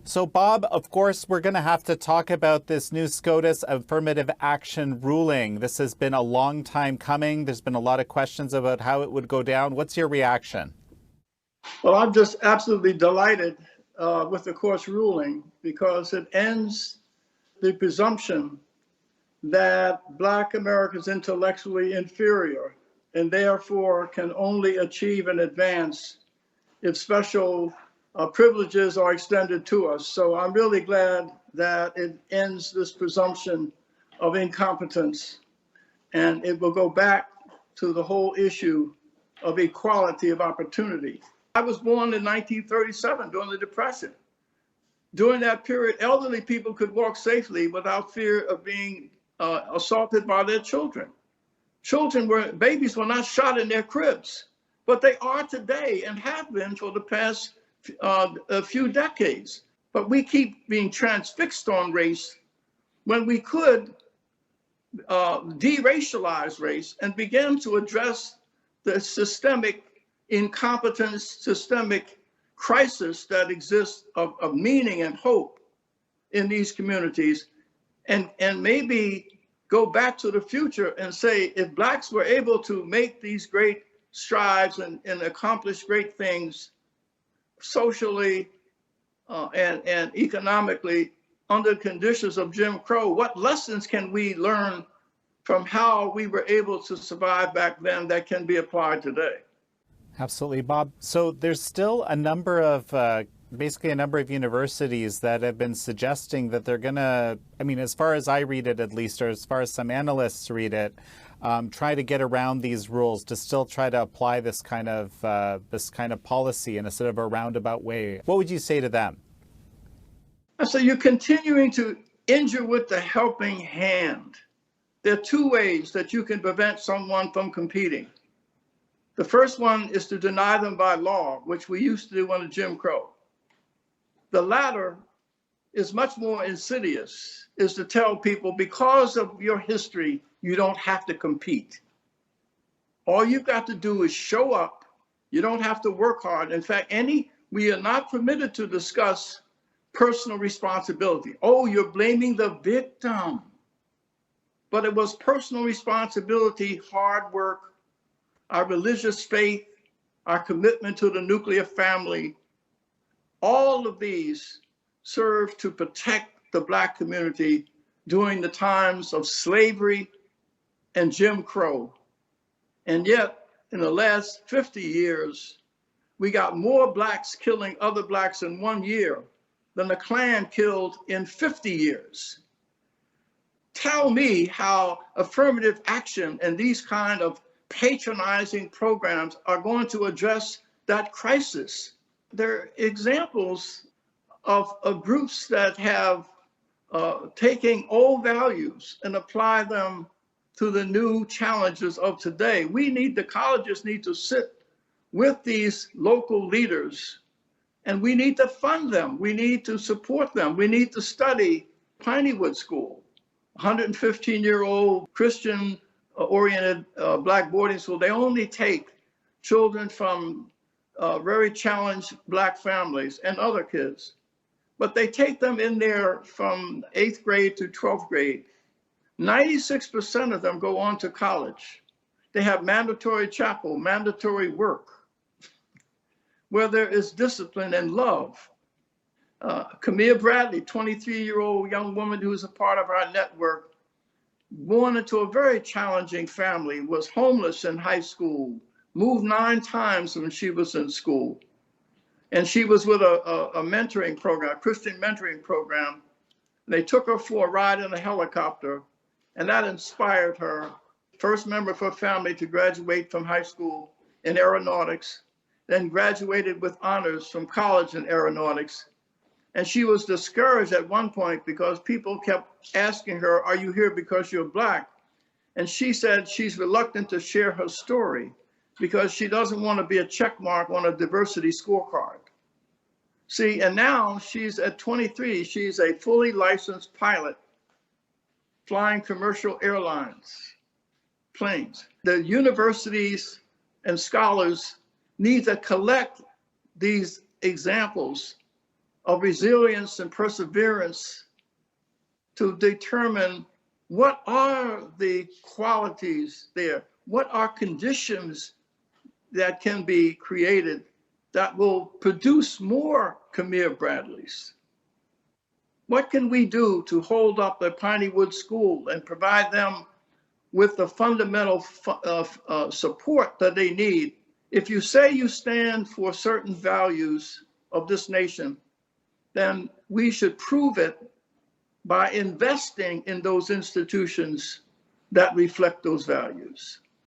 So, Bob, of course, we're going to have to talk about this new SCOTUS affirmative action ruling. This has been a long time coming. There's been a lot of questions about how it would go down. What's your reaction? Well, I'm just absolutely delighted with the court's ruling because it ends the presumption that Black America is intellectually inferior and therefore can only achieve and advance if special privileges are extended to us. So I'm really glad that it ends this presumption of incompetence, and it will go back to the whole issue of equality of opportunity. I was born in 1937 during the Depression. During that period, elderly people could walk safely without fear of being assaulted by their children. Babies were not shot in their cribs, but they are today and have been for the past a few decades. But we keep being transfixed on race when we could deracialize race and begin to address the systemic incompetence, systemic crisis that exists of meaning and hope in these communities, and maybe go back to the future and say, if Blacks were able to make these great strides and accomplish great things socially and economically under conditions of Jim Crow, what lessons can we learn from how we were able to survive back then that can be applied today? Absolutely, Bob. So there's still a number of basically a number of universities that have been suggesting that they're going to, I mean, as far as I read it at least, or as far as some analysts read it, try to get around these rules to still try to apply this kind of policy in a sort of a roundabout way. What would you say to them? So you're continuing to injure with the helping hand. There are two ways that you can prevent someone from competing. The first one is to deny them by law, which we used to do under Jim Crow. The latter is much more insidious, is to tell people, because of your history, you don't have to compete. All you've got to do is show up. You don't have to work hard. In fact, we are not permitted to discuss personal responsibility. Oh, you're blaming the victim. But it was personal responsibility, hard work, our religious faith, our commitment to the nuclear family. All of these serve to protect the Black community during the times of slavery and Jim Crow. And yet, in the last 50 years, we got more Blacks killing other Blacks in 1 year than the Klan killed in 50 years. Tell me how affirmative action and these kind of patronizing programs are going to address that crisis. There are examples of groups that have taken old values and apply them to the new challenges of today. The colleges need to sit with these local leaders, and we need to fund them. We need to support them. We need to study Pineywood School, 115-year-old Christian-oriented Black boarding school. They only take children from very challenged Black families and other kids, but they take them in there from 8th grade to 12th grade. 96% of them go on to college. They have mandatory chapel, mandatory work, where there is discipline and love. Camille Bradley, 23-year-old young woman who is a part of our network, born into a very challenging family, was homeless in high school, moved 9 times when she was in school. And she was with a mentoring program, a Christian mentoring program. They took her for a ride in a helicopter, and that inspired her. First member of her family to graduate from high school in aeronautics, then graduated with honors from college in aeronautics. And she was discouraged at one point because people kept asking her, are you here because you're Black? And she said she's reluctant to share her story because she doesn't want to be a check mark on a diversity scorecard. See, and now she's at 23, she's a fully licensed pilot flying commercial airlines, planes. The universities and scholars need to collect these examples of resilience and perseverance to determine what are the qualities there, what are conditions that can be created that will produce more Khmer Bradleys. What can we do to hold up the Piney Wood School and provide them with the fundamental support that they need? If you say you stand for certain values of this nation, then we should prove it by investing in those institutions that reflect those values.